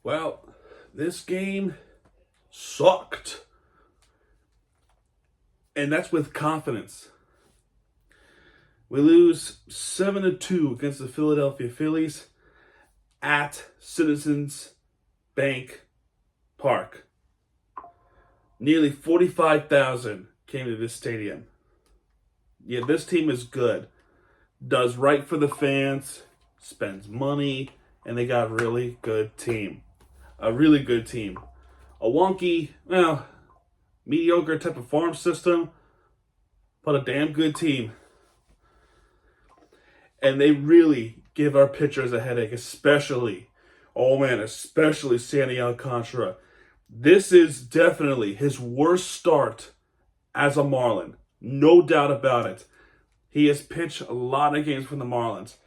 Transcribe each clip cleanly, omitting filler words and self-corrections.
Well, this game sucked. And that's with confidence. We lose 7-2 against the Philadelphia Phillies at Citizens Bank Park. Nearly 45,000 came to this stadium. Yeah, this team is good. Does right for the fans, spends money, and they got a really good team. A really good team. A wonky, mediocre type of farm system, but a damn good team. And they really give our pitchers a headache, especially Sandy Alcantara. This is definitely his worst start as a Marlin. No doubt about it. He has pitched a lot of games for the Marlins.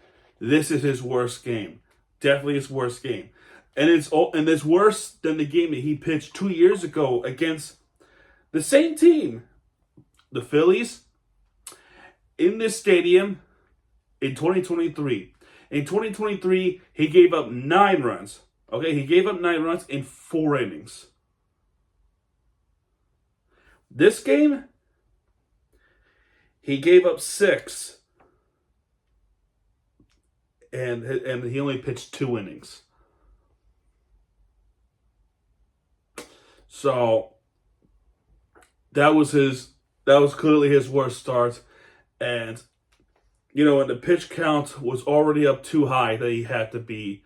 This is his worst game. Definitely his worst game. And it's worse than the game that he pitched 2 years ago against the same team, the Phillies, in this stadium in 2023. In 2023, he gave up 9 runs. Okay, he gave up 9 runs in 4 innings. This game, he gave up 6. And he only pitched 2 innings. So that was clearly his worst start. And and the pitch count was already up too high that he had to be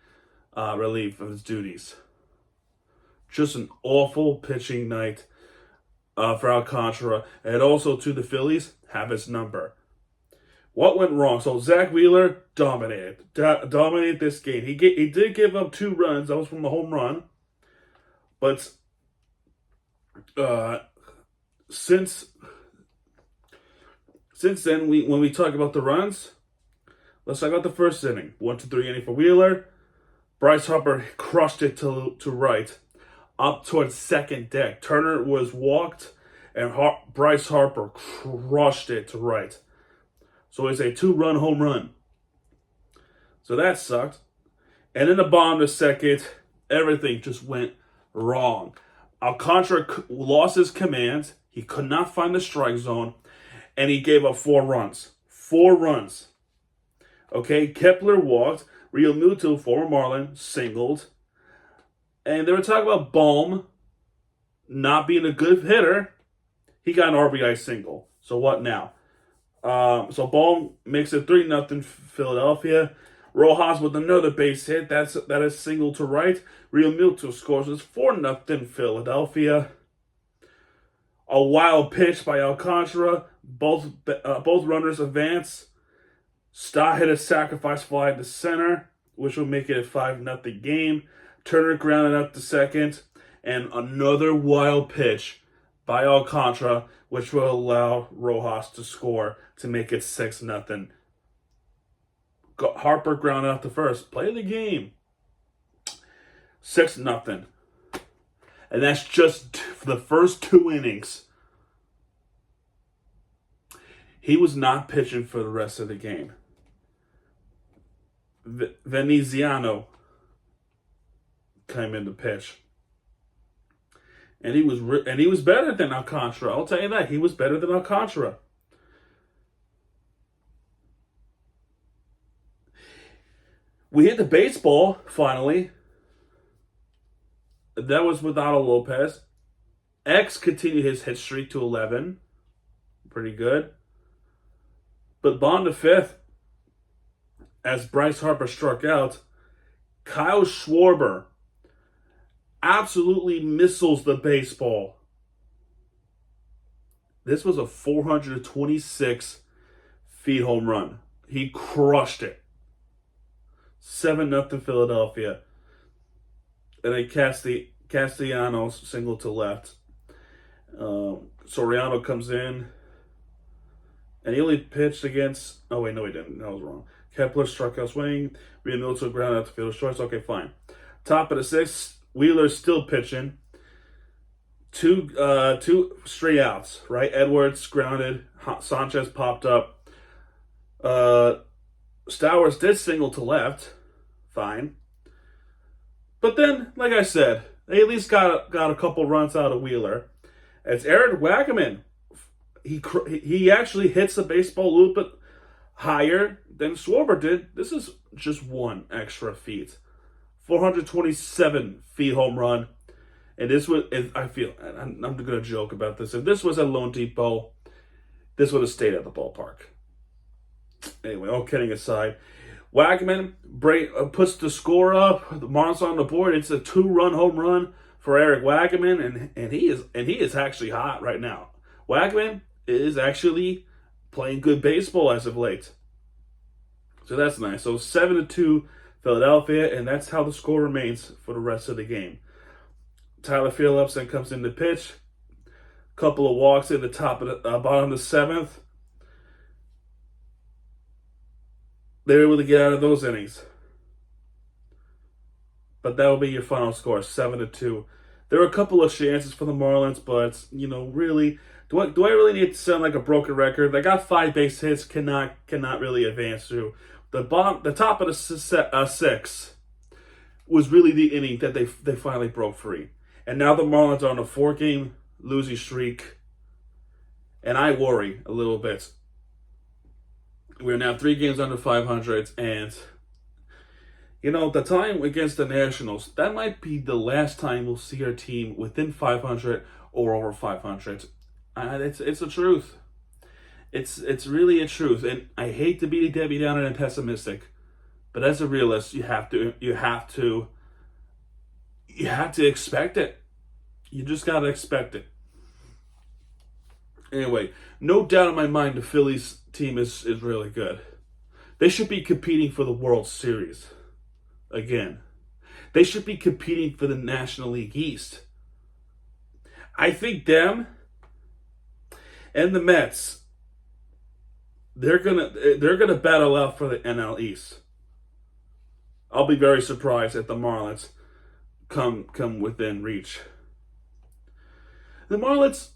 relieved of his duties. Just an awful pitching night for Alcantara. And also to the Phillies, have his number. What went wrong? So Zach Wheeler dominated this game. He did give up 2 runs. That was from the home run. But since then, when we talk about the runs, let's talk about the first inning. 1-3 inning for Wheeler. Bryce Harper crushed it to right, up towards second deck. Turner was walked, and Bryce Harper crushed it to right. So it's a 2-run home run. So that sucked. And in the bottom of the second, everything just went wrong. Alcantara lost his command. He could not find the strike zone. And he gave up 4 runs. 4 runs. Okay, Kepler walked. Real Muto, former Marlin, singled. And they were talking about Bohm not being a good hitter. He got an RBI single. So what now? So Bohm makes it 3-0 Philadelphia. Rojas with another base hit. That is single to right. Real Muto scores. It's 4-0 Philadelphia. A wild pitch by Alcantara. Both runners advance. Stott hit a sacrifice fly to center, which will make it a 5-0 game. Turner grounded out to second. And another wild pitch by Alcantara, which will allow Rojas to score to make it 6-0. Harper grounded out to first. Play the game. 6-0. And that's just for the first 2 innings. He was not pitching for the rest of the game. Veneziano came in to pitch. And he was better than Alcantara. I'll tell you that. He was better than Alcantara. We hit the baseball, finally. That was without Lopez. X continued his hit streak to 11. Pretty good. But bottom to 5th, as Bryce Harper struck out, Kyle Schwarber absolutely missiles the baseball. This was a 426 feet home run. He crushed it. 7-0 Philadelphia. And then Castellanos single to left. Soriano comes in. And he only pitched against... Oh, wait, no, he didn't. That was wrong. Kepler struck out swinging. Real Muto grounded out to field choice. Okay, fine. Top of the 6th. Wheeler's still pitching. Two straight outs, right? Edwards grounded. Sanchez popped up. Stowers did single to left. Fine. But then, like I said, they at least got a couple runs out of Wheeler. As Aaron Wagaman, he actually hits the baseball a little bit higher than Schwarber did. This is just one extra feet. 427 feet home run. And this was, I feel, I'm going to joke about this. If this was at Lone Depot, this would have stayed at the ballpark. Anyway, all kidding aside, Wagman puts the score up. The Marlins on the board. It's a 2-run home run for Eric Wagman, and he is actually hot right now. Wagman is actually playing good baseball as of late. So that's nice. So 7-2 Philadelphia, and that's how the score remains for the rest of the game. Tyler Phillips then comes in to pitch. Couple of walks in the bottom of the 7th. They're able to get out of those innings. But that will be your final score, 7-2. There were a couple of chances for the Marlins, but, really, do I really need to sound like a broken record? They got 5 base hits, cannot really advance through. The top of the 6 was really the inning that they finally broke free. And now the Marlins are on a 4-game losing streak. And I worry a little bit. We're now 3 games under 500, and the time against the Nationals, that might be the last time we'll see our team within 500 or over 500. It's the truth. It's really a truth, and I hate to be Debbie Downer and pessimistic, but as a realist, you have to expect it. You just gotta expect it. Anyway, no doubt in my mind the Phillies team is really good. They should be competing for the World Series again. They should be competing for the National League East. I think them and the Mets, they're gonna battle out for the NL East. I'll be very surprised if the Marlins come within reach. The Marlins,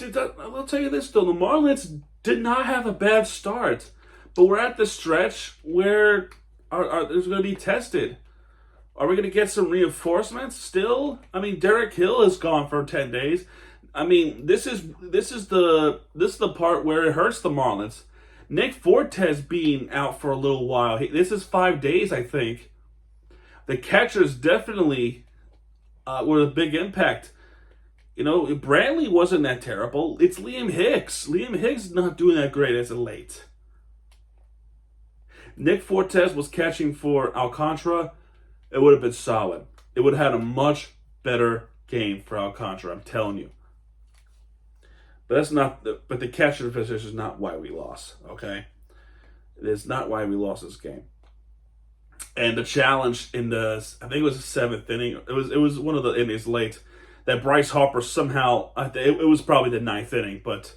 I'll tell you this though, the Marlins did not have a bad start, but we're at the stretch where it's going to be tested. Are we going to get some reinforcements still? I mean, Derek Hill is gone for 10 days. I mean, this is the part where it hurts the Marlins. Nick Fortes being out for a little while. This is 5 days, I think. The catchers definitely were a big impact. Brantley wasn't that terrible. It's Liam Hicks. Liam Hicks is not doing that great as of late. Nick Fortes was catching for Alcantara. It would have been solid. It would have had a much better game for Alcantara, I'm telling you. But the catcher position is not why we lost, okay? It is not why we lost this game. And the challenge in I think it was the 7th inning. It was one of the innings late that Bryce Harper somehow, it was probably the 9th inning, but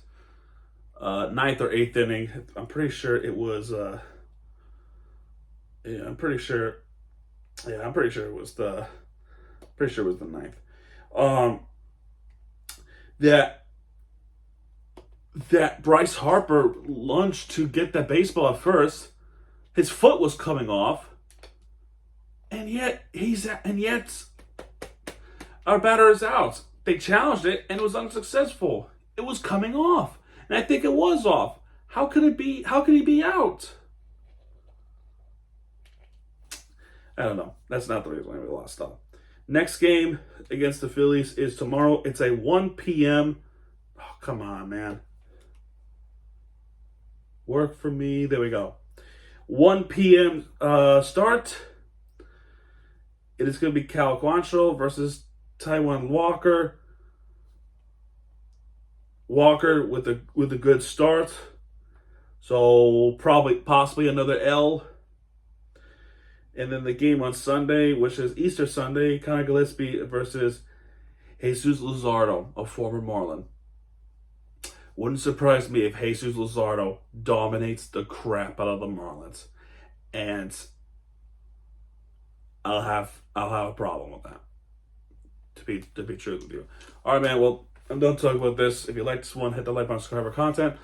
9th or 8th inning. I'm pretty sure it was. I'm pretty sure it was the 9th. That Bryce Harper lunged to get that baseball at first. His foot was coming off, and yet our batter is out. They challenged it, and it was unsuccessful. It was coming off, and I think it was off. How could it be? How could he be out? I don't know. That's not the reason why we lost, though. Next game against the Phillies is tomorrow. It's a 1 p.m. Oh, come on, man. Work for me. There we go. 1 p.m. Start. It is going to be Cal Quantrill versus Taijuan Walker. Walker with a good start. So possibly another L. And then the game on Sunday, which is Easter Sunday, Conor Gillespie versus Jesus Luzardo, a former Marlin. Wouldn't surprise me if Jesus Luzardo dominates the crap out of the Marlins. And I'll have a problem with that. To be true with you. Alright, man, well, I'm done talking about this. If you like this one, hit the like button, subscribe for content.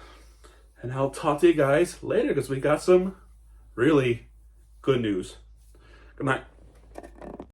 And I'll talk to you guys later because we got some really good news. Good night.